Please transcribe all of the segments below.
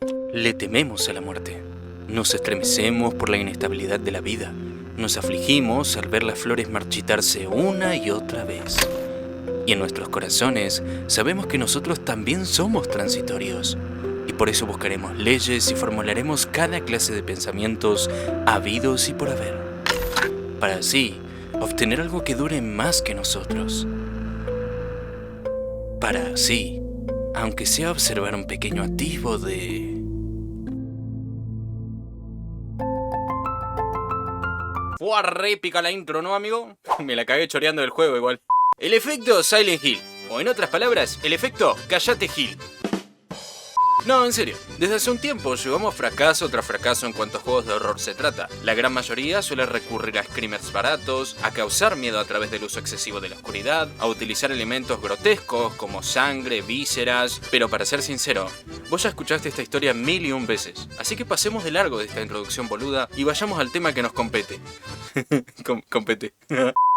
Le tememos a la muerte. Nos estremecemos por la inestabilidad de la vida. Nos afligimos al ver las flores marchitarse una y otra vez. Y en nuestros corazones sabemos que nosotros también somos transitorios. Y por eso buscaremos leyes y formularemos cada clase de pensamientos habidos y por haber. Para así obtener algo que dure más que nosotros. Para así, aunque sea observar un pequeño atisbo de... Fue re épica la intro, ¿no, amigo? Me la cagué choreando del juego igual. El efecto Silent Hill, o en otras palabras, el efecto Cállate Hill. No, en serio, desde hace un tiempo llevamos fracaso tras fracaso en cuanto a juegos de horror se trata. La gran mayoría suele recurrir a screamers baratos, a causar miedo a través del uso excesivo de la oscuridad, a utilizar elementos grotescos como sangre, vísceras... Pero para ser sincero, vos ya escuchaste esta historia 1001 veces, así que pasemos de largo de esta introducción boluda y vayamos al tema que nos compete. Compete.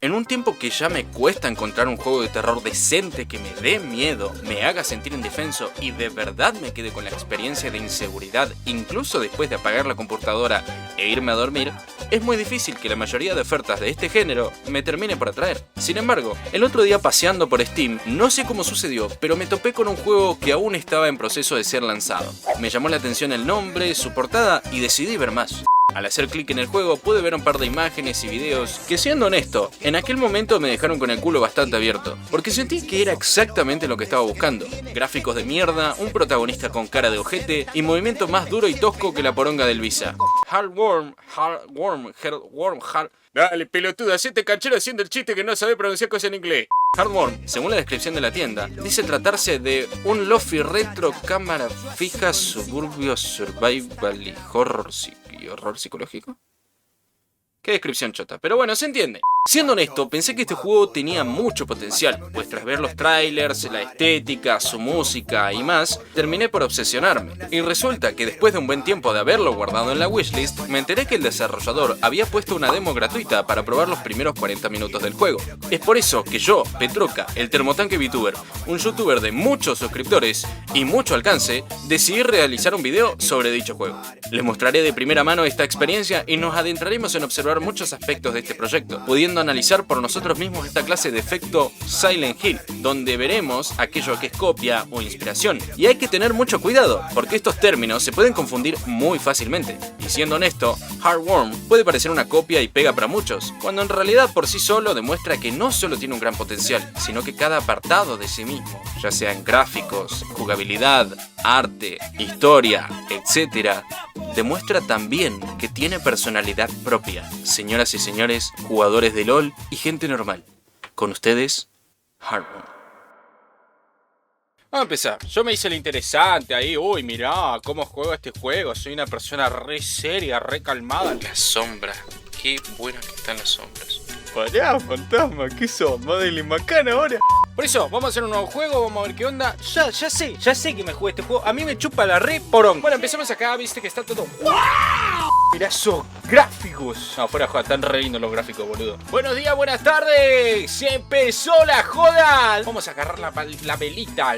En un tiempo que ya me cuesta encontrar un juego de terror decente que me dé miedo, me haga sentir indefenso y de verdad me quede con la experiencia de inseguridad, incluso después de apagar la computadora e irme a dormir, es muy difícil que la mayoría de ofertas de este género me termine por atraer. Sin embargo, el otro día paseando por Steam, no sé cómo sucedió, pero me topé con un juego que aún estaba en proceso de ser lanzado. Me llamó la atención el nombre, su portada y decidí ver más. Al hacer clic en el juego pude ver un par de imágenes y videos que, siendo honesto, en aquel momento me dejaron con el culo bastante abierto, porque sentí que era exactamente lo que estaba buscando. Gráficos de mierda, un protagonista con cara de ojete y movimiento más duro y tosco que la poronga del Visa. Heartworm. Dale, pelotuda, hacete canchero haciendo el chiste que no sabe pronunciar cosas en inglés. Heartworm, según la descripción de la tienda, dice tratarse de un lofi retro cámara fija suburbio survival y horror psicológico. Qué descripción chota, pero bueno, se entiende. Siendo honesto, pensé que este juego tenía mucho potencial, pues tras ver los trailers, la estética, su música y más, terminé por obsesionarme. Y resulta que después de un buen tiempo de haberlo guardado en la wishlist, me enteré que el desarrollador había puesto una demo gratuita para probar los primeros 40 minutos del juego. Es por eso que yo, Petroca, el termotanque VTuber, un youtuber de muchos suscriptores y mucho alcance, decidí realizar un video sobre dicho juego. Les mostraré de primera mano esta experiencia y nos adentraremos en observar muchos aspectos de este proyecto, pudiendo analizar por nosotros mismos esta clase de efecto Silent Hill, donde veremos aquello que es copia o inspiración. Y hay que tener mucho cuidado, porque estos términos se pueden confundir muy fácilmente. Y siendo honesto, Heartworm puede parecer una copia y pega para muchos, cuando en realidad por sí solo demuestra que no solo tiene un gran potencial, sino que cada apartado de sí mismo, ya sea en gráficos, jugabilidad, arte, historia, etc., demuestra también que tiene personalidad propia. Señoras y señores, jugadores de LOL y gente normal, con ustedes, Heartworm. Vamos a empezar. Yo me hice el interesante ahí. Uy, mirá cómo juego este juego. Soy una persona re seria, re calmada. La sombra. Qué buenas que están las sombras. Pará, fantasma. ¿Qué sos? Madeline McCann ahora. Por eso, vamos a hacer un nuevo juego. Vamos a ver qué onda. Ya sé que me jugué este juego. A mí me chupa la re porón. Bueno, empezamos acá. Viste que está todo... ¡Wow! Mirá esos gráficos. No, fuera joda, están re lindos los gráficos, boludo. Buenos días, buenas tardes. Se empezó la joda. Vamos a agarrar la velita.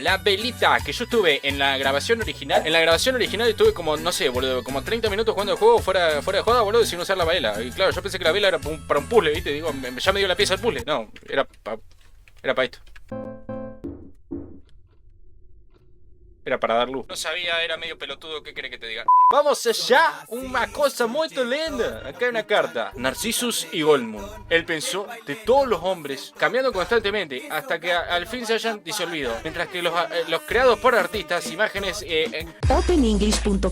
Que yo estuve en la grabación original. En la grabación original estuve como, no sé, boludo, como 30 minutos jugando el juego fuera de joda, boludo, sin usar la vela. Y claro, yo pensé que la vela era para un puzzle, ¿viste? Digo, ya me dio la pieza del puzzle. No, era para esto. Era para dar luz. No sabía, era medio pelotudo, ¿qué querés que te diga? Vamos allá, una cosa muy linda. Acá hay una carta. Narcissus y Goldmoon. Él pensó de todos los hombres, cambiando constantemente, hasta que al fin se hayan disolvido. Mientras que los creados por artistas, imágenes... OpenEnglish.com.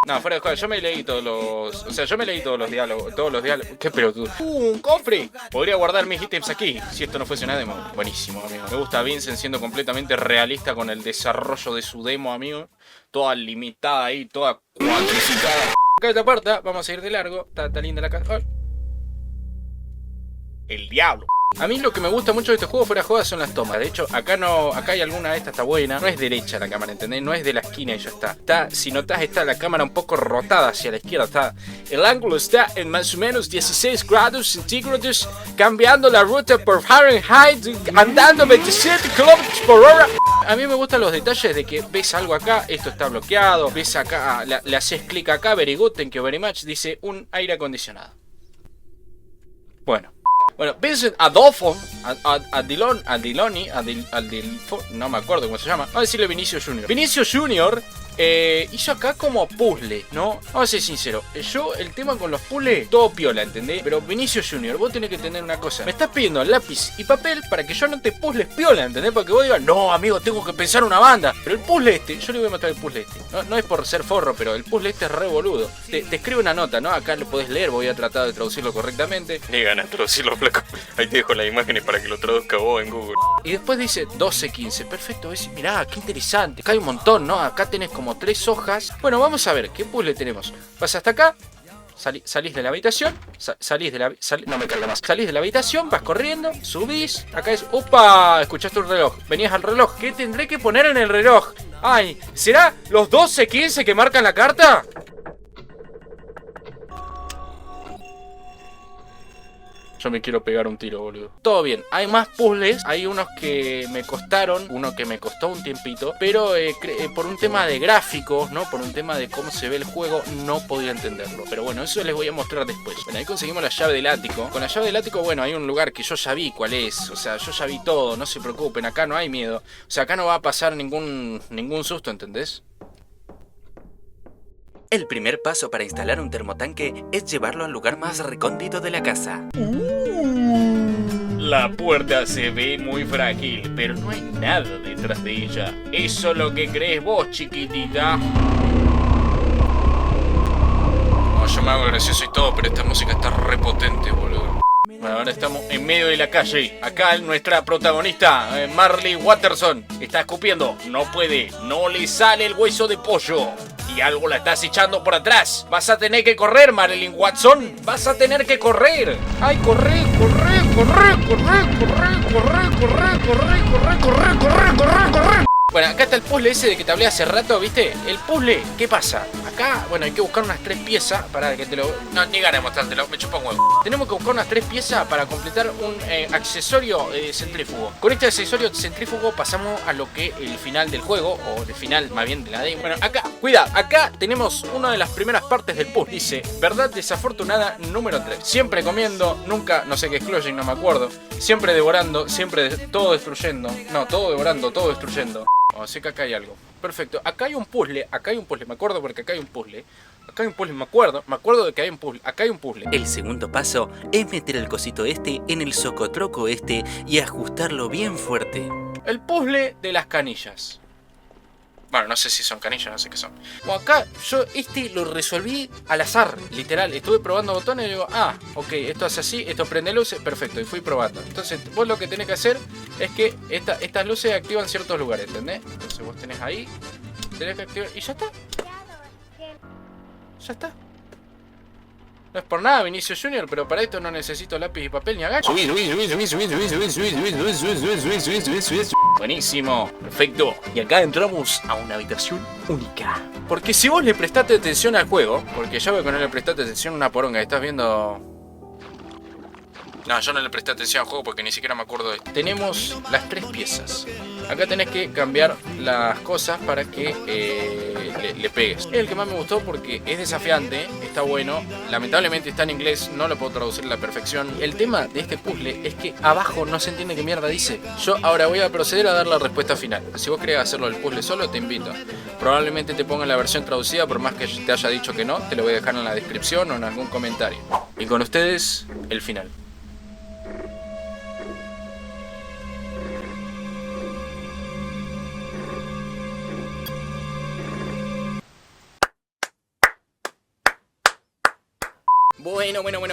No, fuera de juego, yo me leí todos los... O sea, yo me leí todos los diálogos. Qué pelotudo. Un cofre. Podría guardar mis ítems aquí, si esto no fuese una demo. Buenísimo, amigo. Me gusta Vincent siendo completamente realista con el desarrollo de su demo, amigo. Toda limitada ahí, toda cuantificada. Acá esta puerta, vamos a ir de largo. Está linda la casa. ¡Ay! El diablo. A mí lo que me gusta mucho de este juego fuera de joda son las tomas. De hecho, acá hay alguna de estas está buena. No es derecha la cámara, ¿entendés? No es de la esquina y ya está. Si notás, está la cámara un poco rotada hacia la izquierda. El ángulo está en más o menos 16 grados centígrados, cambiando la ruta por Fahrenheit, andando 27 kilómetros por hora. A mí me gustan los detalles de que ves algo acá, esto está bloqueado, ves acá, le haces clic acá, very good, thank you very much, dice un aire acondicionado. Bueno, Vincent Adolfo, no me acuerdo cómo se llama, vamos a decirle Vinicio Junior. Vinicio Junior hizo acá como puzzle, ¿no? Vamos a ser sinceros, yo el tema con los puzzles, todo piola, ¿entendés? Pero Vinicio Junior, vos tenés que entender una cosa, me estás pidiendo lápiz y papel para que yo no te puzzles piola, ¿entendés? Porque vos digas, no amigo, tengo que pensar una banda. Pero el puzzle este, yo le voy a mostrar el puzzle este, no es por ser forro, pero el puzzle este es re boludo. Te escribe una nota, ¿no? Acá lo podés leer, voy a tratar de traducirlo correctamente. Ni ganas de traducirlo, flaco. Ahí te dejo las imágenes para que lo traduzca vos en Google. Y después dice 12-15, perfecto, ves, mirá, qué interesante, acá hay un montón, ¿no? Acá tenés como 3 hojas. Bueno, vamos a ver, ¿qué puzzle tenemos? Vas hasta acá, salís de la habitación, no me carga más. Salís de la habitación, vas corriendo, subís, acá es, ¡opa! Escuchaste un reloj, venías al reloj, ¿qué tendré que poner en el reloj? Ay, ¿será los 12-15 que marcan la carta? Yo me quiero pegar un tiro, boludo. Todo bien, hay más puzzles. Hay unos que me costaron, uno que me costó un tiempito, pero por un tema de gráficos, ¿no? Por un tema de cómo se ve el juego, no podía entenderlo. Pero bueno, eso les voy a mostrar después. Bueno, ahí conseguimos la llave del ático. Con la llave del ático, bueno, hay un lugar que yo ya vi cuál es. O sea, yo ya vi todo, no se preocupen, acá no hay miedo. O sea, acá no va a pasar ningún susto, ¿entendés? El primer paso para instalar un termotanque es llevarlo al lugar más recóndito de la casa. La puerta se ve muy frágil, pero no hay nada detrás de ella. Eso es lo que crees vos, chiquitita. No, yo me hago gracioso y todo, pero esta música está re potente, boludo. Bueno, ahora estamos en medio de la calle. Acá nuestra protagonista, Marley Watterson, está escupiendo. No puede, no le sale el hueso de pollo. Y algo la estás echando por atrás. Vas a tener que correr, Marilyn Watson. Vas a tener que correr. Ay, corre. Bueno, acá está el puzzle ese de que te hablé hace rato, ¿viste? El puzzle, ¿qué pasa? Acá, bueno, hay que buscar unas 3 piezas para que te lo... No, ni ganas de mostrártelo, me chupa un huevo. Tenemos que buscar unas 3 piezas para completar un accesorio centrífugo. Con este accesorio centrífugo pasamos a lo que el final del juego, o el final más bien de la demo. Bueno, acá, cuidado, acá tenemos una de las primeras partes del puzzle. Dice, verdad desafortunada número 3. Siempre comiendo, nunca, no sé qué exclusion, no me acuerdo. Siempre devorando, siempre todo destruyendo. No, todo devorando, todo destruyendo. Oh, sé que acá hay algo. Perfecto. Acá hay un puzzle. Me acuerdo porque acá hay un puzzle. Me acuerdo de que hay un puzzle. Acá hay un puzzle. El segundo paso es meter el cosito este en el socotroco este y ajustarlo bien fuerte. El puzzle de las canillas. Bueno, no sé si son canillas, no sé qué son. Bueno, acá yo lo resolví al azar, literal. Estuve probando botones y digo, ok, esto hace así, esto prende luces, perfecto, y fui probando. Entonces, vos lo que tenés que hacer es que estas luces activan ciertos lugares, ¿entendés? Entonces vos tenés ahí, tenés que activar, y ya está. Ya está. No es por nada, Vinicio Junior, pero para esto no necesito lápiz y papel ni agacho. Buenísimo, perfecto. Y acá entramos a una habitación única. Porque si vos le prestaste atención al juego, porque ya veo que no le prestaste atención a una poronga, estás viendo... No, yo no le presté atención al juego porque ni siquiera me acuerdo de esto. Tenemos las 3 piezas. Acá tenés que cambiar las cosas para que le pegues. Es el que más me gustó porque es desafiante, está bueno. Lamentablemente está en inglés, no lo puedo traducir a la perfección. El tema de este puzzle es que abajo no se entiende qué mierda dice. Yo ahora voy a proceder a dar la respuesta final. Si vos querés hacerlo del puzzle solo, te invito. Probablemente te ponga la versión traducida, por más que te haya dicho que no. Te lo voy a dejar en la descripción o en algún comentario. Y con ustedes, el final.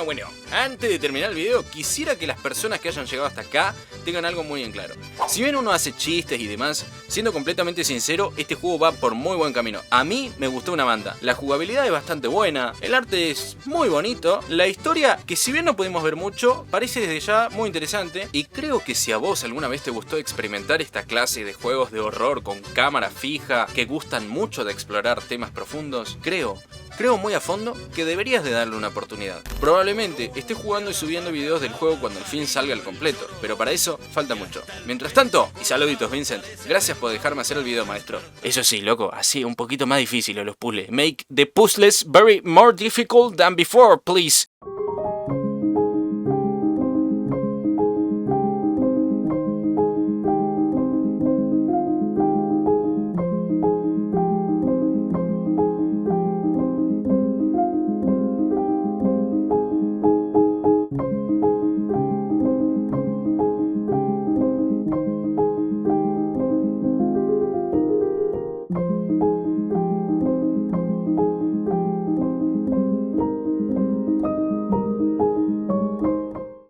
Bueno. Antes de terminar el video, quisiera que las personas que hayan llegado hasta acá tengan algo muy en claro. Si bien uno hace chistes y demás, siendo completamente sincero, este juego va por muy buen camino. A mí me gustó una banda. La jugabilidad es bastante buena, el arte es muy bonito, la historia, que si bien no pudimos ver mucho, parece desde ya muy interesante. Y creo que si a vos alguna vez te gustó experimentar esta clase de juegos de horror con cámara fija, que gustan mucho de explorar temas profundos, creo muy a fondo que deberías de darle una oportunidad. oportunidad. Probablemente esté jugando y subiendo videos del juego cuando al fin salga al completo, pero para eso falta mucho. Mientras tanto, y saluditos Vincent, gracias por dejarme hacer el video, maestro. Eso sí, loco, así un poquito más difícil a los puzzles. Make the puzzles very more difficult than before, please.